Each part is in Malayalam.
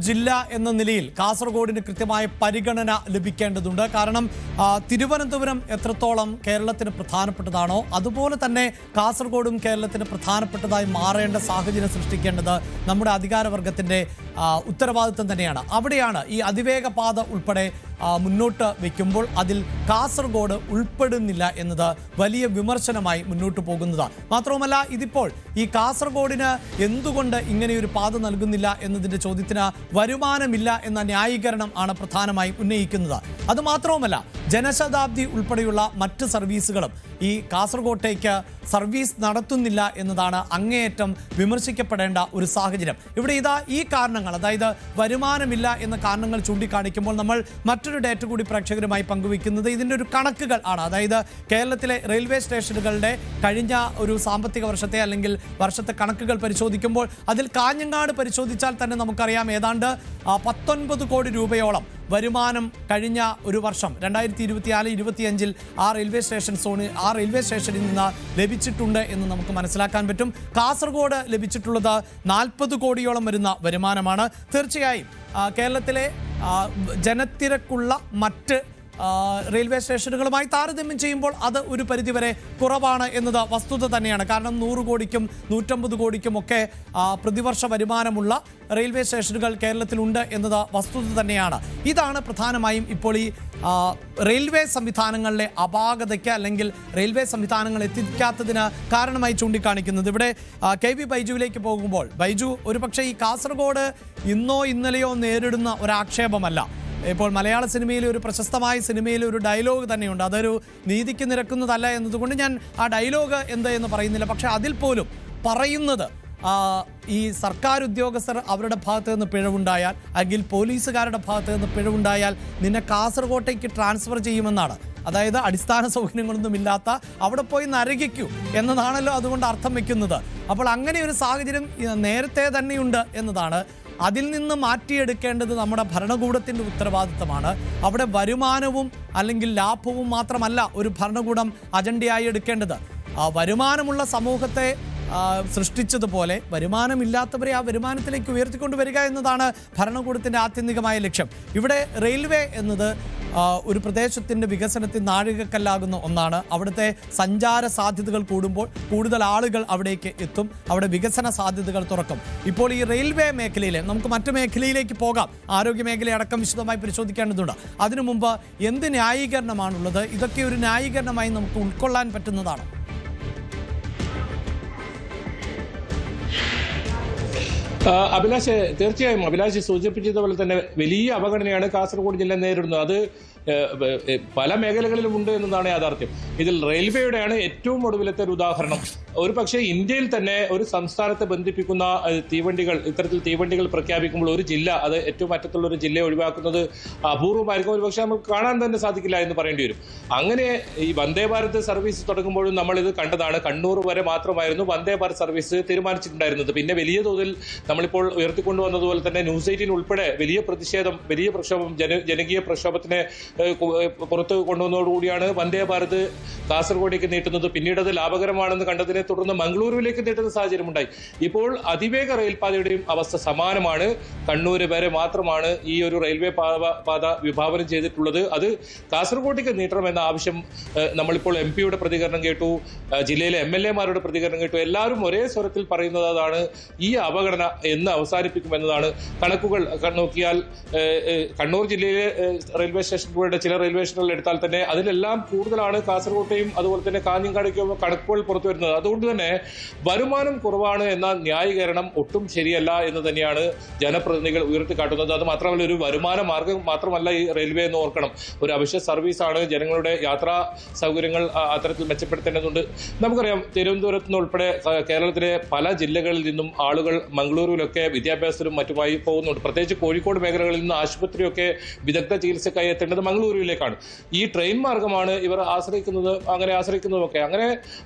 ജില്ല എന്ന നിലയിൽ കാസർഗോഡിന് കൃത്യമായ പരിഗണന ലഭിക്കേണ്ടതുണ്ട്. കാരണം തിരുവനന്തപുരം എത്രത്തോളം കേരളത്തിന് പ്രധാനപ്പെട്ടതാണോ അതുപോലെ തന്നെ കാസർഗോഡും കേരളത്തിന് പ്രധാനപ്പെട്ടതായി മാറേണ്ട സാഹചര്യം സൃഷ്ടിക്കേണ്ടത് നമ്മുടെ അധികാരവർഗത്തിന്റെ ഉത്തരവാദിത്വം തന്നെയാണ്. അവിടെയാണ് ഈ അതിവേഗ പാത ഉൾപ്പെടെ മുന്നോട്ട് വയ്ക്കുമ്പോൾ അതിൽ കാസർഗോഡ് ഉൾപ്പെടുന്നില്ല എന്നത് വലിയ വിമർശനമായി മുന്നോട്ട് പോകുന്നത്. മാത്രവുമല്ല, ഇതിപ്പോൾ ഈ കാസർഗോഡിന് എന്തുകൊണ്ട് ഇങ്ങനെയൊരു പാത നൽകുന്നില്ല എന്നതിൻ്റെ ചോദ്യത്തിന് വരുമാനമില്ല എന്ന ന്യായീകരണം ആണ് പ്രധാനമായും ഉന്നയിക്കുന്നത്. അതുമാത്രവുമല്ല, ജനശതാബ്ദി ഉൾപ്പെടെയുള്ള മറ്റ് സർവീസുകളും ഈ കാസർഗോട്ടേക്ക് സർവീസ് നടത്തുന്നില്ല എന്നതാണ് അങ്ങേയറ്റം വിമർശിക്കപ്പെടേണ്ട ഒരു സാഹചര്യം. ഇവിടെ ഈ കാരണങ്ങൾ, അതായത് വരുമാനമില്ല എന്ന കാരണങ്ങൾ ചൂണ്ടിക്കാണിക്കുമ്പോൾ നമ്മൾ മറ്റൊരു ഡേറ്റ കൂടി പ്രേക്ഷകരുമായി പങ്കുവയ്ക്കുന്നത് ഇതിൻ്റെ ഒരു കണക്കുകൾ ആണ്. അതായത് കേരളത്തിലെ റെയിൽവേ സ്റ്റേഷനുകളുടെ കഴിഞ്ഞ ഒരു സാമ്പത്തിക വർഷത്തെ അല്ലെങ്കിൽ വർഷത്തെ കണക്കുകൾ പരിശോധിക്കുമ്പോൾ അതിൽ കാഞ്ഞങ്ങാട് പരിശോധിച്ചാൽ തന്നെ നമുക്കറിയാം ഏതാണ്ട് 19 കോടി രൂപയോളം വരുമാനം കഴിഞ്ഞ ഒരു വർഷം 2024-25 ആ റെയിൽവേ സ്റ്റേഷനിൽ നിന്ന് ലഭിച്ചിട്ടുണ്ട് എന്ന് നമുക്ക് മനസ്സിലാക്കാൻ പറ്റും. കാസർഗോഡ് ലഭിച്ചിട്ടുള്ളത് 40 കോടിയോളം വരുന്ന വരുമാനമാണ്. തീർച്ചയായും കേരളത്തിലെ ജനത്തിരക്കുള്ള മറ്റ് റെയിൽവേ സ്റ്റേഷനുകളുമായി താരതമ്യം ചെയ്യുമ്പോൾ അത് ഒരു പരിധിവരെ കുറവാണ് എന്നത് വസ്തുത തന്നെയാണ്. കാരണം 100 കോടിക്കും 150 കോടിക്കും ഒക്കെ പ്രതിവർഷ വരുമാനമുള്ള റെയിൽവേ സ്റ്റേഷനുകൾ കേരളത്തിലുണ്ട് എന്നത് വസ്തുത തന്നെയാണ്. ഇതാണ് പ്രധാനമായും ഇപ്പോൾ ഈ റെയിൽവേ സംവിധാനങ്ങളിലെ അപാകതയ്ക്ക് അല്ലെങ്കിൽ റെയിൽവേ സംവിധാനങ്ങൾ എത്തിക്കാത്തതിന് കാരണമായി ചൂണ്ടിക്കാണിക്കുന്നത്. ഇവിടെ KV ബൈജുവിലേക്ക് പോകുമ്പോൾ, ബൈജു ഒരുപക്ഷെ ഈ കാസർഗോഡ് ഇന്നോ ഇന്നലെയോ നേരിടുന്ന ഒരാക്ഷേപമല്ല. ഇപ്പോൾ മലയാള സിനിമയിലെ ഒരു പ്രശസ്തമായ സിനിമയിലെ ഒരു ഡയലോഗ് തന്നെയുണ്ട്. അതൊരു നീതിക്ക് നിരക്കുന്നതല്ല എന്നതുകൊണ്ട് ഞാൻ ആ ഡയലോഗ് എന്ത് എന്ന് പറയുന്നില്ല. പക്ഷെ അതിൽ പോലും പറയുന്നത് ഈ സർക്കാർ ഉദ്യോഗസ്ഥർ അവരുടെ ഭാഗത്ത് നിന്ന് പിഴവുണ്ടായാൽ അല്ലെങ്കിൽ പോലീസുകാരുടെ ഭാഗത്ത് നിന്ന് പിഴവുണ്ടായാൽ നിന്നെ കാസർഗോട്ടേക്ക് ട്രാൻസ്ഫർ ചെയ്യുമെന്നാണ്. അതായത് അടിസ്ഥാന സൗകര്യങ്ങളൊന്നും ഇല്ലാത്ത അവിടെ പോയി നരകിക്കൂ എന്നതാണല്ലോ അതുകൊണ്ട് അർത്ഥം വയ്ക്കുന്നത്. അപ്പോൾ അങ്ങനെ ഒരു സാഹചര്യം നേരത്തെ തന്നെയുണ്ട് എന്നതാണ്. അതിൽ നിന്ന് മാറ്റിയെടുക്കേണ്ടത് നമ്മുടെ ഭരണകൂടത്തിൻ്റെ ഉത്തരവാദിത്തമാണ്. അവിടെ വരുമാനവും അല്ലെങ്കിൽ ലാഭവും മാത്രമല്ല ഒരു ഭരണകൂടം അജണ്ടയായി എടുക്കേണ്ടത്. വരുമാനമുള്ള സമൂഹത്തെ സൃഷ്ടിച്ചതുപോലെ വരുമാനമില്ലാത്തവരെ ആ വരുമാനത്തിലേക്ക് ഉയർത്തിക്കൊണ്ടുവരിക എന്നതാണ് ഭരണകൂടത്തിൻ്റെ ആത്യന്തികമായ ലക്ഷ്യം. ഇവിടെ റെയിൽവേ എന്നത് ഒരു പ്രദേശത്തിൻ്റെ വികസനത്തിൽ നാഴികക്കല്ലാകുന്ന ഒന്നാണ്. അവിടുത്തെ സഞ്ചാര സാധ്യതകൾ കൂടുമ്പോൾ കൂടുതൽ ആളുകൾ അവിടേക്ക് എത്തും, അവിടെ വികസന സാധ്യതകൾ തുറക്കും. ഇപ്പോൾ ഈ റെയിൽവേ മേഖലയിൽ നമുക്ക് മറ്റു മേഖലയിലേക്ക് പോകാം. ആരോഗ്യ മേഖലയടക്കം വിശദമായി പരിശോധിക്കേണ്ടതുണ്ട്. അതിനു മുമ്പ് എന്ത് ന്യായീകരണമാണുള്ളത്? ഇതൊക്കെ ഒരു ന്യായീകരണമായി നമുക്ക് ഉൾക്കൊള്ളാൻ പറ്റുന്നതാണ്. അഭിലാഷ്, തീർച്ചയായും അഭിലാഷ് സൂചിപ്പിച്ചതുപോലെ തന്നെ വലിയ അവഗണനയാണ് കാസർഗോഡ് ജില്ല നേരിടുന്നത്. അത് പല മേഖലകളിലും ഉണ്ട് എന്നതാണ് യാഥാർത്ഥ്യം. ഇതിൽ റെയിൽവേയുടെയാണ് ഏറ്റവും ഒടുവിലത്തെ ഒരു ഉദാഹരണം. ഒരു പക്ഷേ ഇന്ത്യയിൽ തന്നെ ഒരു സംസ്ഥാനത്തെ ബന്ധിപ്പിക്കുന്ന ഇത്തരത്തിൽ തീവണ്ടികൾ പ്രഖ്യാപിക്കുമ്പോൾ ഒരു ജില്ല, അത് ഏറ്റവും അറ്റത്തുള്ള ഒരു ജില്ലയെ ഒഴിവാക്കുന്നത് അപൂർവമായിരിക്കും. ഒരു പക്ഷേ നമുക്ക് കാണാൻ തന്നെ സാധിക്കില്ല എന്ന് പറയേണ്ടി വരും. അങ്ങനെ ഈ വന്ദേ ഭാരത് സർവീസ് തുടങ്ങുമ്പോഴും നമ്മളിത് കണ്ടതാണ്. കണ്ണൂർ വരെ മാത്രമായിരുന്നു വന്ദേ ഭാരത് സർവീസ് തീരുമാനിച്ചിട്ടുണ്ടായിരുന്നത്. പിന്നെ വലിയ തോതിൽ നമ്മളിപ്പോൾ ഉയർത്തിക്കൊണ്ടുവന്നതുപോലെ തന്നെ ന്യൂസ് 18 ഉൾപ്പെടെ വലിയ പ്രതിഷേധം, വലിയ പ്രക്ഷോഭം, ജനകീയ പ്രക്ഷോഭത്തിനെ പുറത്ത് കൊണ്ടുവന്നതോടുകൂടിയാണ് വന്ദേ ഭാരത് കാസർഗോഡേക്ക് നീട്ടുന്നത്. പിന്നീട് അത് ലാഭകരമാണെന്ന് കണ്ടതിനെ തുടർന്ന് മംഗളൂരുവിലേക്ക് നീട്ടുന്ന സാഹചര്യമുണ്ടായി. ഇപ്പോൾ അതിവേഗ റെയിൽപാതയുടെയും അവസ്ഥ സമാനമാണ്. കണ്ണൂർ വരെ മാത്രമാണ് ഈ ഒരു റെയിൽവേ പാത വിഭാവനം ചെയ്തിട്ടുള്ളത്. അത് കാസർഗോഡേക്ക് നീട്ടണമെന്ന ആവശ്യം നമ്മളിപ്പോൾ MP-യുടെ പ്രതികരണം കേട്ടു, ജില്ലയിലെ MLA-മാരുടെ പ്രതികരണം കേട്ടു. എല്ലാവരും ഒരേ സ്വരത്തിൽ പറയുന്നത് അതാണ്. ഈ അവഗണന എന്ന് അവസാനിപ്പിക്കുമെന്നതാണ്. കണക്കുകൾ നോക്കിയാൽ കണ്ണൂർ ജില്ലയിലെ റെയിൽവേ സ്റ്റേഷനുകളുടെ ചില റെയിൽവേ സ്റ്റേഷനുകൾ എടുത്താൽ തന്നെ അതിലെല്ലാം കൂടുതലാണ് കാസർഗോട്ടെയും അതുപോലെ തന്നെ കാഞ്ഞങ്ങാടേക്കും കണക്കുകൾ പുറത്തു വരുന്നത്. അതുകൊണ്ട് തന്നെ വരുമാനം കുറവാണ് എന്ന ന്യായീകരണം ഒട്ടും ശരിയല്ല എന്ന് തന്നെയാണ് ജനപ്രതിനിധികൾ ഉയർത്തിക്കാട്ടുന്നത്. അത് മാത്രമല്ല, ഒരു വരുമാന മാർഗം മാത്രമല്ല ഈ റെയിൽവേ എന്ന് ഓർക്കണം. ഒരു അവശ്യ സർവീസാണ്. ജനങ്ങളുടെ യാത്രാ സൗകര്യങ്ങൾ അത്തരത്തിൽ മെച്ചപ്പെടുത്തേണ്ടതുണ്ട്. നമുക്കറിയാം, തിരുവനന്തപുരത്ത് നിന്ന് ഉൾപ്പെടെ കേരളത്തിലെ പല ജില്ലകളിൽ നിന്നും ആളുകൾ മംഗളൂരുവിലൊക്കെ വിദ്യാഭ്യാസത്തിനും മറ്റുമായി പോകുന്നുണ്ട്. പ്രത്യേകിച്ച് കോഴിക്കോട് മേഖലകളിൽ നിന്ന് ആശുപത്രിയൊക്കെ വിദഗ്ധ ചികിത്സക്കായി എത്തേണ്ടത് മംഗളൂരുവിലേക്കാണ്. ഈ ട്രെയിൻ മാർഗമാണ് ഇവർ ആശ്രയിക്കുന്നതൊക്കെ. അങ്ങനെ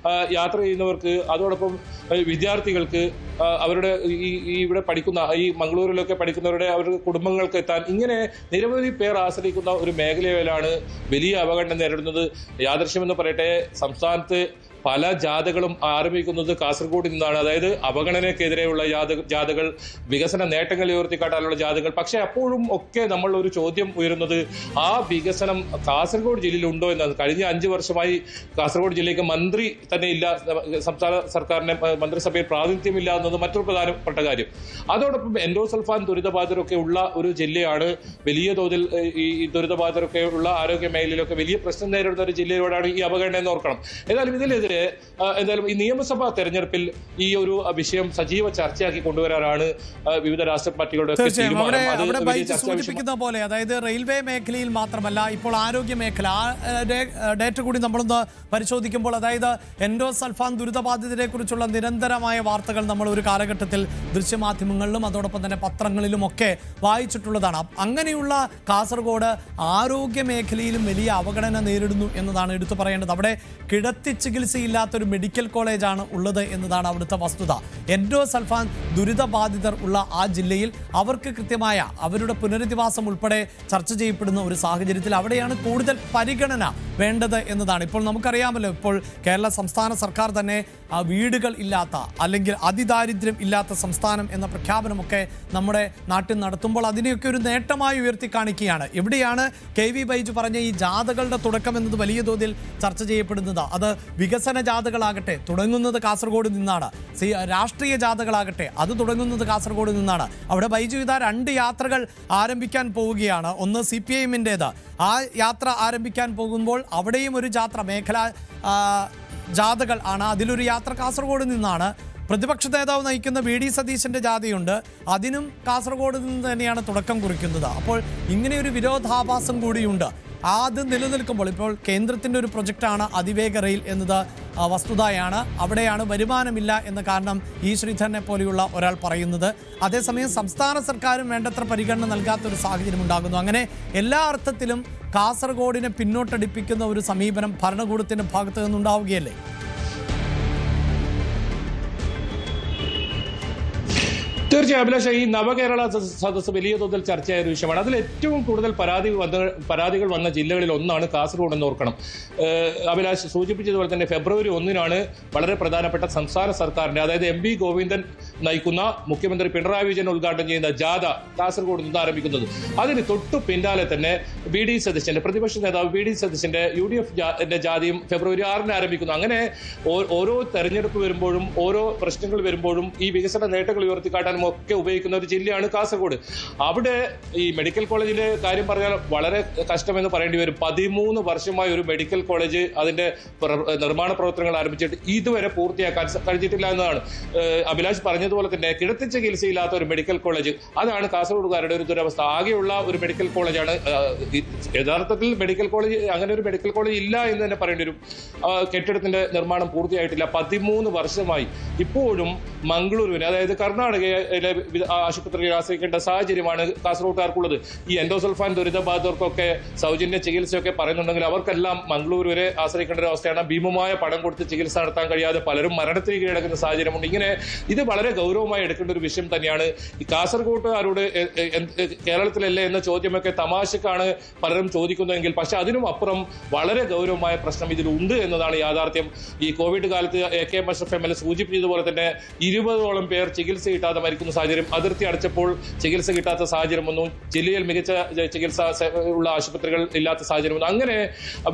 യാത്ര ചെയ്യുന്നവർക്ക്, അതോടൊപ്പം വിദ്യാർത്ഥികൾക്ക്, അവരുടെ ഇവിടെ പഠിക്കുന്ന ഈ മംഗളൂരിലൊക്കെ പഠിക്കുന്നവരുടെ അവരുടെ കുടുംബങ്ങൾക്ക് എത്താൻ ഇങ്ങനെ നിരവധി പേർ ആശ്രയിക്കുന്ന ഒരു മേഖലയിലാണ് വലിയ അവഗണന നേരിടുന്നത്. യാദൃശ്യമെന്ന് പറയട്ടെ, സംസ്ഥാനത്ത് പല ജാഥകളും ആരംഭിക്കുന്നത് കാസർഗോഡ് നിന്നാണ്. അതായത് അവഗണനയ്ക്കെതിരെയുള്ള ജാഥകൾ, വികസന നേട്ടങ്ങൾ ഉയർത്തിക്കാട്ടാനുള്ള ജാഥകൾ. പക്ഷെ അപ്പോഴും ഒക്കെ നമ്മൾ ഒരു ചോദ്യം ഉയരുന്നത്, ആ വികസനം കാസർഗോഡ് ജില്ലയിൽ ഉണ്ടോ എന്നാണ്. കഴിഞ്ഞ 5 വർഷമായി കാസർഗോഡ് ജില്ലയ്ക്ക് മന്ത്രി തന്നെ ഇല്ല, സംസ്ഥാന സർക്കാരിന്റെ മന്ത്രിസഭയിൽ പ്രാതിനിധ്യമില്ല എന്നത് മറ്റൊരു പ്രധാനപ്പെട്ട കാര്യം. അതോടൊപ്പം എൻഡോസൾഫാൻ ദുരിതബാധിതരൊക്കെ ഉള്ള ഒരു ജില്ലയാണ്. വലിയ തോതിൽ ഈ ദുരിതബാധിതരൊക്കെ ഉള്ള ആരോഗ്യ മേഖലയിലൊക്കെ വലിയ പ്രശ്നം നേരിടുന്ന ഒരു ജില്ലയോടാണ് ഈ അവഗണന എന്ന് ഓർക്കണം. ഏതായാലും ഇതിനെതിരെ ഈ നിയമസഭാ തെരഞ്ഞെടുപ്പിൽ ഈ ഒരു വിഷയം സജീവ ചർച്ചയാക്കി കൊണ്ടുവരാനാണ് വിവിധ രാഷ്ട്രീയ പാർട്ടികളുടെ സൂചിപ്പിക്കുന്ന പോലെ, അതായത് റെയിൽവേ മേഖലയിൽ മാത്രമല്ല, ഇപ്പോൾ ആരോഗ്യ മേഖല ഡേറ്റ കൂടി നമ്മളൊന്ന് പരിശോധിക്കുമ്പോൾ, അതായത് എൻഡോസൾഫാൻ ദുരിതബാധിതരെ കുറിച്ചുള്ള നിരന്തരമായ വാർത്തകൾ നമ്മൾ ഒരു കാലഘട്ടത്തിൽ ദൃശ്യമാധ്യമങ്ങളിലും അതോടൊപ്പം തന്നെ പത്രങ്ങളിലും ഒക്കെ വായിച്ചിട്ടുള്ളതാണ്. അങ്ങനെയുള്ള കാസർഗോഡ് ആരോഗ്യ മേഖലയിലും വലിയ അവഗണന നേരിടുന്നു എന്നതാണ് എടുത്തു പറയേണ്ടത്. അവിടെ കിടത്തി ചികിത്സയില്ലാത്തൊരു മെഡിക്കൽ കോളേജാണ് ഉള്ളത് എന്നതാണ് അവിടുത്തെ വസ്തുത. എൻഡോസൾഫാൻ ദുരിതബാധിതർ ഉള്ള ആ ജില്ലയിൽ അവർക്ക് കൃത്യമായ അവരുടെ പുനരധിവാസം ഉൾപ്പെടെ ചർച്ച ചെയ്യപ്പെടുന്ന ഒരു സാഹചര്യത്തിൽ അവിടെയാണ് കൂടുതൽ പരിഗണന വേണ്ടത് എന്നതാണ്. ഇപ്പോൾ നമുക്കറിയാമല്ലോ, ഇപ്പോൾ കേരള സംസ്ഥാന സർക്കാർ തന്നെ വീടുകൾ ഇല്ലാത്ത അല്ലെങ്കിൽ അതിദാരിദ്ര്യം ഇല്ലാത്ത സംസ്ഥാനം എന്ന പ്രഖ്യാപനമൊക്കെ നമ്മുടെ നാട്ടിൽ നടത്തുമ്പോൾ അതിനെയൊക്കെ ഒരു നേട്ടമായി ഉയർത്തി കാണിക്കുകയാണ്. എവിടെയാണ് KV ബൈജു പറഞ്ഞ ഈ ജാഥകളുടെ തുടക്കം എന്നത് വലിയ തോതിൽ ചർച്ച ചെയ്യപ്പെടുന്നത്. അത് വികസന ജാഥകളാകട്ടെ തുടങ്ങുന്നത് കാസർഗോഡ് നിന്നാണ്, രാഷ്ട്രീയ ജാഥകളാകട്ടെ അത് തുടങ്ങുന്നത് കാസർഗോഡ് നിന്നാണ്. അവിടെ ബൈജു ഇതാ 2 യാത്രകൾ ആരംഭിക്കാൻ പോവുകയാണ്. ഒന്ന് CPIM-ൻ്റേത്. ആ യാത്ര ആരംഭിക്കാൻ പോകുമ്പോൾ അവിടെയും ഒരു മേഖലാ ജാഥകൾ ആണ്. അതിലൊരു യാത്ര കാസർഗോഡ് നിന്നാണ്. പ്രതിപക്ഷ നേതാവ് നയിക്കുന്ന VD സതീശന്റെ ജാഥയുണ്ട്, അതിനും കാസർഗോഡ് നിന്ന് തന്നെയാണ് തുടക്കം കുറിക്കുന്നത്. അപ്പോൾ ഇങ്ങനെയൊരു വിരോധാഭാസം കൂടിയുണ്ട്. അത് നിലനിൽക്കുമ്പോൾ ഇപ്പോൾ കേന്ദ്രത്തിൻ്റെ ഒരു പ്രൊജക്റ്റാണ് അതിവേഗ റെയിൽ എന്നത് വസ്തുതയാണ്. അവിടെയാണ് വരുമാനമില്ല എന്ന കാരണം ഈ ശ്രീധരനെ പോലെയുള്ള ഒരാൾ പറയുന്നത്. അതേസമയം സംസ്ഥാന സർക്കാരും വേണ്ടത്ര പരിഗണന നൽകാത്തൊരു സാഹചര്യം ഉണ്ടാകുന്നു. അങ്ങനെ എല്ലാ അർത്ഥത്തിലും കാസർഗോഡിനെ പിന്നോട്ടടിപ്പിക്കുന്ന ഒരു സമീപനം ഭരണകൂടത്തിൻ്റെ ഭാഗത്ത് നിന്നുണ്ടാവുകയല്ലേ? തീർച്ചയായും അഭിലാഷ, ഈ നവകേരള സദസ്സ് വലിയ തോതിൽ ചർച്ചയായ ഒരു വിഷയമാണ്. അതിൽ ഏറ്റവും കൂടുതൽ പരാതികൾ വന്ന ജില്ലകളിൽ ഒന്നാണ് കാസർഗോഡ് എന്ന് ഓർക്കണം. അഭിലാഷ് സൂചിപ്പിച്ചതുപോലെ തന്നെ ഫെബ്രുവരി 1-നാണ് വളരെ പ്രധാനപ്പെട്ട സംസ്ഥാന സർക്കാരിന്റെ, അതായത് MV ഗോവിന്ദൻ നയിക്കുന്ന മുഖ്യമന്ത്രി പിണറായി വിജയൻ ഉദ്ഘാടനം ചെയ്യുന്ന ജാഥ കാസർഗോഡ് നിന്ന് ആരംഭിക്കുന്നത്. അതിന് തൊട്ടു പിന്നാലെ തന്നെ VD സതീശന്റെ, പ്രതിപക്ഷ നേതാവ് VD സതീശന്റെ UDF ജാഥയും ഫെബ്രുവരി 6-ന് ആരംഭിക്കുന്നു. അങ്ങനെ ഓരോ തെരഞ്ഞെടുപ്പ് വരുമ്പോഴും ഓരോ പ്രശ്നങ്ങൾ വരുമ്പോഴും ഈ വികസന നേട്ടങ്ങൾ ഉയർത്തിക്കാട്ടാൻ ഒക്കെ ഉപയോഗിക്കുന്ന ഒരു ജില്ലയാണ് കാസർഗോഡ്. അവിടെ ഈ മെഡിക്കൽ കോളേജിലെ കാര്യം പറഞ്ഞാൽ വളരെ കഷ്ടമെന്ന് പറയേണ്ടി വരും. 13 വർഷമായി ഒരു മെഡിക്കൽ കോളേജ് അതിന്റെ നിർമ്മാണ പ്രവർത്തനങ്ങൾ ആരംഭിച്ചിട്ട് ഇതുവരെ പൂർത്തിയാക്കാൻ കഴിഞ്ഞിട്ടില്ല എന്നതാണ്. അഭിലാഷ് പറഞ്ഞതുപോലെ തന്നെ കിടത്തി ചികിത്സയില്ലാത്ത ഒരു മെഡിക്കൽ കോളേജ്, അതാണ് കാസർഗോഡുകാരുടെ ഒരു ദുരവസ്ഥ. ആകെയുള്ള ഒരു മെഡിക്കൽ കോളേജാണ്. യഥാർത്ഥത്തിൽ മെഡിക്കൽ കോളേജ്, അങ്ങനെ ഒരു മെഡിക്കൽ കോളേജ് ഇല്ല എന്ന് തന്നെ പറയേണ്ടി വരും. കെട്ടിടത്തിന്റെ നിർമ്മാണം പൂർത്തിയായിട്ടില്ല. 13 വർഷമായി. ഇപ്പോഴും മംഗളൂരുവിന്, അതായത് കർണാടകയെ ആശുപത്രിയിൽ ആശ്രയിക്കേണ്ട സാഹചര്യമാണ് കാസർഗോഡുകാർക്കുള്ളത്. ഈ എൻഡോസൾഫാൻ ദുരിതബാധിതർക്കൊക്കെ സൗജന്യ ചികിത്സയൊക്കെ പറയുന്നുണ്ടെങ്കിൽ അവർക്കെല്ലാം മംഗളൂരു വരെ ആശ്രയിക്കേണ്ട ഒരു അവസ്ഥയാണ്. ഭീമമായ പണം കൊടുത്ത് ചികിത്സ നടത്താൻ കഴിയാതെ പലരും മരണത്തിന് കീഴടക്കുന്ന സാഹചര്യമുണ്ട്. ഇങ്ങനെ ഇത് വളരെ ഗൗരവമായി എടുക്കേണ്ട ഒരു വിഷയം തന്നെയാണ്. ഈ കാസർഗോഡുകാരോട് കേരളത്തിലല്ലേ എന്ന ചോദ്യമൊക്കെ തമാശക്കാണ് പലരും ചോദിക്കുന്നതെങ്കിൽ, പക്ഷെ അതിനും അപ്പുറം വളരെ ഗൗരവമായ പ്രശ്നം ഇതിലുണ്ട് എന്നതാണ് യാഥാർത്ഥ്യം. ഈ കോവിഡ് കാലത്ത് AK അഷ്റഫ് MLA സൂചിപ്പിച്ചതുപോലെ തന്നെ 20ഓളം പേർ ചികിത്സ കിട്ടാതെ മരിക്കുന്ന സാഹചര്യം, അതിർത്തി അടച്ചപ്പോൾ ചികിത്സ കിട്ടാത്ത സാഹചര്യം വന്നു, ജില്ലയിൽ മികച്ച ചികിത്സ ഉള്ള ആശുപത്രികൾ ഇല്ലാത്ത സാഹചര്യം വന്നു. അങ്ങനെ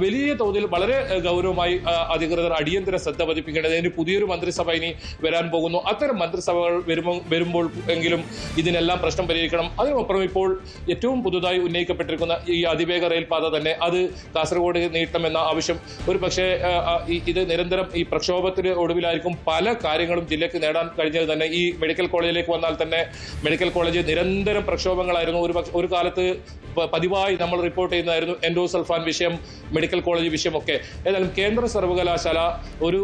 വലിയ തോതിൽ വളരെ ഗൗരവമായി അധികൃതർ അടിയന്തര ശ്രദ്ധ പതിപ്പിക്കേണ്ടത്. അതിന് പുതിയൊരു മന്ത്രിസഭ ഇനി വരാൻ പോകുന്നു. അത്തരം മന്ത്രിസഭകൾ വരുമ്പോൾ എങ്കിലും ഇതിനെല്ലാം പ്രശ്നം പരിഹരിക്കണം. അതിനപ്പുറം ഇപ്പോൾ ഏറ്റവും പുതുതായി ഉന്നയിക്കപ്പെട്ടിരിക്കുന്ന ഈ അതിവേഗ റെയിൽപാത തന്നെ അത് കാസർഗോഡ് നീട്ടണമെന്ന ആവശ്യം, ഒരു പക്ഷേ ഇത് നിരന്തരം ഈ പ്രക്ഷോഭത്തിന് ഒടുവിലായിരിക്കും പല കാര്യങ്ങളും ജില്ലയ്ക്ക് നേടാൻ കഴിഞ്ഞത് തന്നെ. ഈ മെഡിക്കൽ കോളേജിലേക്ക് വന്നാൽ തന്നെ മെഡിക്കൽ കോളേജ് നിരന്തരം പ്രക്ഷോഭങ്ങളായിരുന്നു. ഒരു കാലത്ത് പതിവായി നമ്മൾ റിപ്പോർട്ട് ചെയ്യുന്നതായിരുന്നു എൻഡോസൾഫാൻ വിഷയം, മെഡിക്കൽ കോളേജ് വിഷയമൊക്കെ. ഏതായാലും കേന്ദ്ര സർവകലാശാല ഒരു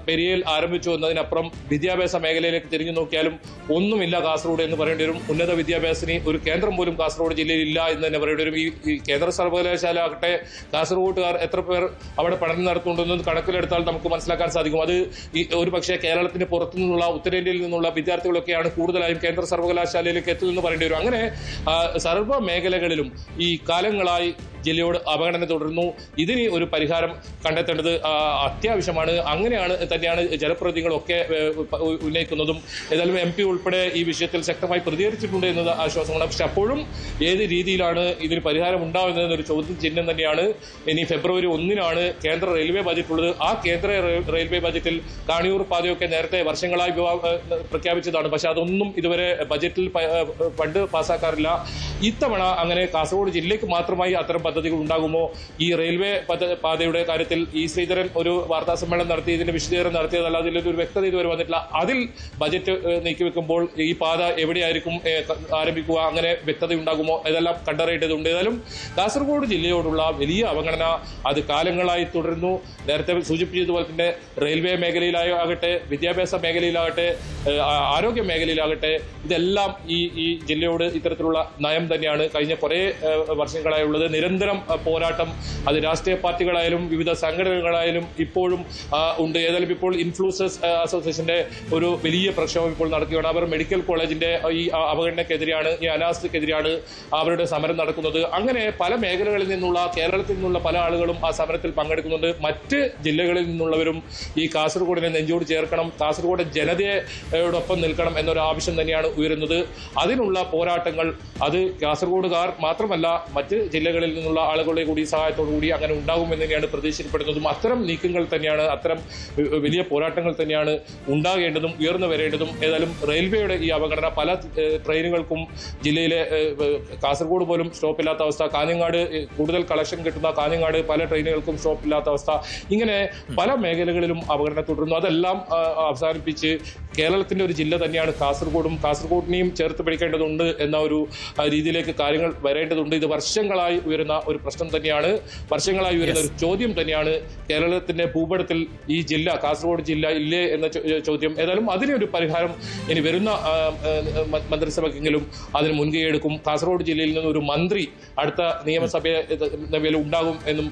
പെരിയയിൽ ആരംഭിച്ചു എന്നതിനപ്പുറം വിദ്യാഭ്യാസ മേഖലയിലേക്ക് തിരിഞ്ഞു നോക്കിയാലും ഒന്നുമില്ല കാസർഗോഡ് എന്ന് പറയേണ്ടി വരും. ഉന്നത വിദ്യാഭ്യാസത്തിന് ഒരു കേന്ദ്രം പോലും കാസർഗോഡ് ജില്ലയിൽ ഇല്ല എന്ന് തന്നെ പറയേണ്ടി വരും. ഈ കേന്ദ്ര സർവകലാശാല ആകട്ടെ കാസർഗോഡുകാർ എത്ര പേർ അവിടെ പഠനം നടത്തുന്നുണ്ടെന്ന് കണക്കിലെടുത്താൽ നമുക്ക് മനസ്സിലാക്കാൻ സാധിക്കും. അത് ഒരു പക്ഷേ കേരളത്തിന് പുറത്തു നിന്നുള്ള, ഉത്തരേന്ത്യയിൽ നിന്നുള്ള വിദ്യാർത്ഥികളൊക്കെയാണ് കൂടുതലായും കേന്ദ്ര സർവകലാശാലയിലേക്ക് എത്തുമെന്ന് പറയേണ്ടി വരും. അങ്ങനെ സർവ്വ മേഖലകളിലും ഈ കാലങ്ങളായി ജില്ലയോട് അവഗണന തുടരുന്നു. ഇതിന് ഒരു പരിഹാരം കണ്ടെത്തേണ്ടത് അത്യാവശ്യമാണ്. അങ്ങനെയാണ് തന്നെയാണ് ജനപ്രതിനിധികളൊക്കെ ഉന്നയിക്കുന്നതും. ഏതായാലും MP ഉൾപ്പെടെ ഈ വിഷയത്തിൽ ശക്തമായി പ്രതികരിച്ചിട്ടുണ്ട് എന്നത് ആശ്വാസമാണ്. പക്ഷെ അപ്പോഴും ഏത് രീതിയിലാണ് ഇതിന് പരിഹാരം ഉണ്ടാവുന്നതെന്നൊരു ചോദ്യം ചിഹ്നം തന്നെയാണ്. ഇനി ഫെബ്രുവരി 1-നാണ് കേന്ദ്ര റെയിൽവേ ബജറ്റ് ഉള്ളത്. ആ കേന്ദ്ര റെയിൽവേ ബജറ്റിൽ കാണിയൂർ പാതയൊക്കെ നേരത്തെ വർഷങ്ങളായി പ്രഖ്യാപിച്ചതാണ്. പക്ഷെ അതൊന്നും ഇതുവരെ ബജറ്റിൽ ഫണ്ട് പാസ്സാക്കാറില്ല. ഇത്തവണ അങ്ങനെ കാസർഗോഡ് ജില്ലയ്ക്ക് മാത്രമായി അത്തരം പദ്ധതികൾ ഉണ്ടാകുമോ? ഈ റെയിൽവേ പാതയുടെ കാര്യത്തിൽ ശ്രീധരൻ ഒരു വാർത്താ സമ്മേളനം നടത്തി ഇതിന്റെ വിശദീകരണം നടത്തിയതല്ല. അതിലൊരു വ്യക്തത ഇതുവരെ വന്നിട്ടില്ല. അതിൽ ബജറ്റ് നീക്കിവെക്കുമ്പോൾ ഈ പാത എവിടെയായിരിക്കും ആരംഭിക്കുക, അങ്ങനെ വ്യക്തത ഉണ്ടാകുമോ? ഇതെല്ലാം കണ്ടറിയേണ്ടതുണ്ട്. ഏതായാലും കാസർഗോഡ് ജില്ലയോടുള്ള വലിയ അവഗണന അത് കാലങ്ങളായി തുടരുന്നു. നേരത്തെ സൂചിപ്പിച്ചതുപോലെ തന്നെ റെയിൽവേ മേഖലയിലാകട്ടെ, വിദ്യാഭ്യാസ മേഖലയിലാകട്ടെ, ആരോഗ്യ മേഖലയിലാകട്ടെ, ഇതെല്ലാം ഈ ജില്ലയോട് ഇത്തരത്തിലുള്ള നയം തന്നെയാണ് കഴിഞ്ഞ കുറേ വർഷങ്ങളായുള്ളത്. നിരന്തരം പോരാട്ടം അത് രാഷ്ട്രീയ പാർട്ടികളായാലും വിവിധ സംഘടനകളായാലും ഇപ്പോഴും ഉണ്ട്. ഏതായാലും ഇപ്പോൾ ഇൻഫ്ലുവൻസേഴ്സ് അസോസിയേഷന്റെ ഒരു വലിയ പ്രക്ഷോഭം ഇപ്പോൾ നടക്കുകയാണ്. അവർ മെഡിക്കൽ കോളേജിന്റെ ഈ അവഗണനക്കെതിരെയാണ്, ഈ അനാസ്ഥക്കെതിരെയാണ് അവരുടെ സമരം നടക്കുന്നത്. അങ്ങനെ പല മേഖലകളിൽ നിന്നുള്ള, കേരളത്തിൽ നിന്നുള്ള പല ആളുകളും ആ സമരത്തിൽ പങ്കെടുക്കുന്നുണ്ട്. മറ്റ് ജില്ലകളിൽ നിന്നുള്ളവരും ഈ കാസർഗോഡിനെ നെഞ്ചോട് ചേർക്കണം, കാസർഗോഡ് ജനതയോടൊപ്പം നിൽക്കണം എന്നൊരു ആവശ്യം തന്നെയാണ് ഉയരുന്നത്. അതിനുള്ള പോരാട്ടങ്ങൾ അത് കാസർഗോഡുകാർ മാത്രമല്ല മറ്റ് ജില്ലകളിൽ നിന്നുള്ള ആളുകളുടെ കൂടി സഹായത്തോടു കൂടി അങ്ങനെ ഉണ്ടാകുമെന്ന് തന്നെയാണ് പ്രതീക്ഷിക്കപ്പെടുന്നതും. അത്തരം നീക്കങ്ങൾ തന്നെയാണ്, അത്തരം വലിയ പോരാട്ടങ്ങൾ തന്നെയാണ് ഉണ്ടാകേണ്ടതും ഉയർന്നു വരേണ്ടതും. ഏതായാലും റെയിൽവേയുടെ ഈ അവഗണന പല ട്രെയിനുകൾക്കും ജില്ലയിലെ കാസർഗോഡ് പോലും സ്റ്റോപ്പില്ലാത്ത അവസ്ഥ, കാഞ്ഞങ്ങാട് കൂടുതൽ കളക്ഷൻ കിട്ടുന്ന കാഞ്ഞങ്ങാട് പല ട്രെയിനുകൾക്കും സ്റ്റോപ്പില്ലാത്ത അവസ്ഥ, ഇങ്ങനെ പല മേഖലകളിലും അവഗണന തുടരുന്നു. അതെല്ലാം അവസാനിപ്പിച്ച് കേരളത്തിന്റെ ഒരു ജില്ല തന്നെയാണ് കാസർഗോഡും, കാസർഗോഡിനെയും ചേർത്ത് പിടിക്കേണ്ടതുണ്ട് എന്ന ഒരു രീതിയിലേക്ക് കാര്യങ്ങൾ വരേണ്ടതുണ്ട്. ഇത് വർഷങ്ങളായി ഉയരുന്ന ഒരു പ്രശ്നം തന്നെയാണ്, വർഷങ്ങളായി ഉയരുന്ന ഒരു ചോദ്യം തന്നെയാണ്. കേരളത്തിന്റെ ഭൂപടത്തിൽ ഈ ജില്ല, കാസർഗോഡ് ജില്ല ഇല്ലേ എന്ന ചോദ്യം. ഏതായാലും അതിനൊരു പരിഹാരം ഇനി വരുന്ന മന്ത്രിസഭയ്ക്കെങ്കിലും അതിന് മുൻകൈയെടുക്കും. കാസർഗോഡ് ജില്ലയിൽ നിന്ന് ഒരു മന്ത്രി അടുത്ത നിയമസഭയിൽ ഉണ്ടാകും എന്നും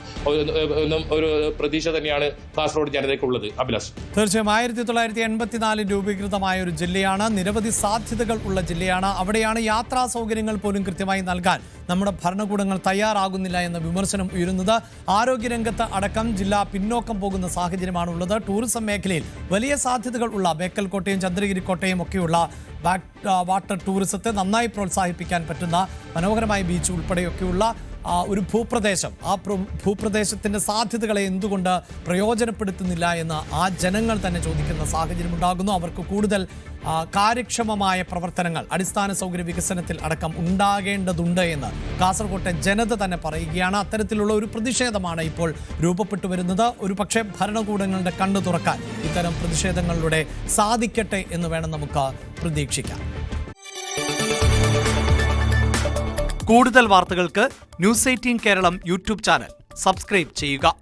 ഒരു പ്രതീക്ഷ തന്നെയാണ് കാസർഗോഡ് ജനതയ്ക്കുള്ളത്. അഭിലാഷ്, തീർച്ചയായും 1984 രൂപീകൃതമായ ഒരു ജില്ലയാണ്, നിരവധി സാധ്യതകൾ ഉള്ള ജില്ലയാണ്. അവിടെയാണ് യാത്രാ സൗകര്യങ്ങൾ പോലും കൃത്യമായി നൽകാൻ നമ്മുടെ ഭരണകൂടങ്ങൾ തയ്യാറാകുന്നില്ല എന്ന വിമർശനം ഉയരുന്നത്. ആരോഗ്യരംഗത്ത് അടക്കം ജില്ല പിന്നോക്കം പോകുന്ന സാഹചര്യമാണുള്ളത്. ടൂറിസം മേഖലയിൽ വലിയ സാധ്യതകൾ ഉള്ള ബേക്കൽ കോട്ടയും ചന്ദ്രഗിരി കോട്ടയും ഒക്കെയുള്ള വാട്ടർ ടൂറിസത്തെ നന്നായി പ്രോത്സാഹിപ്പിക്കാൻ പറ്റുന്ന മനോഹരമായ ബീച്ച് ഉൾപ്പെടെയൊക്കെയുള്ള ഒരു ഭൂപ്രദേശം, ആ ഭൂപ്രദേശത്തിന്റെ സാധ്യതകളെ എന്തുകൊണ്ട് പ്രയോജനപ്പെടുത്തുന്നില്ല എന്ന് ആ ജനങ്ങൾ തന്നെ ചോദിക്കുന്ന സാഹചര്യം ഉണ്ടാകുന്നു. അവർക്ക് കൂടുതൽ കാര്യക്ഷമമായ പ്രവർത്തനങ്ങൾ അടിസ്ഥാന സൗകര്യ വികസനത്തിൽ അടക്കം ഉണ്ടാകേണ്ടതുണ്ട് എന്ന് കാസർകോട്ടെ ജനത തന്നെ പറയുകയാണ്. അത്തരത്തിലുള്ള ഒരു പ്രതിഷേധമാണ് ഇപ്പോൾ രൂപപ്പെട്ടു വരുന്നത്. ഒരു പക്ഷേ ഭരണകൂടങ്ങളുടെ കണ്ണു തുറക്കാൻ ഇത്തരം പ്രതിഷേധങ്ങളിലൂടെ സാധിക്കട്ടെ എന്ന് വേണം നമുക്ക് പ്രതീക്ഷിക്കാം. കൂടുതൽ വാർത്തകൾക്ക് news 18 Keralam YouTube channel subscribe ചെയ്യുക.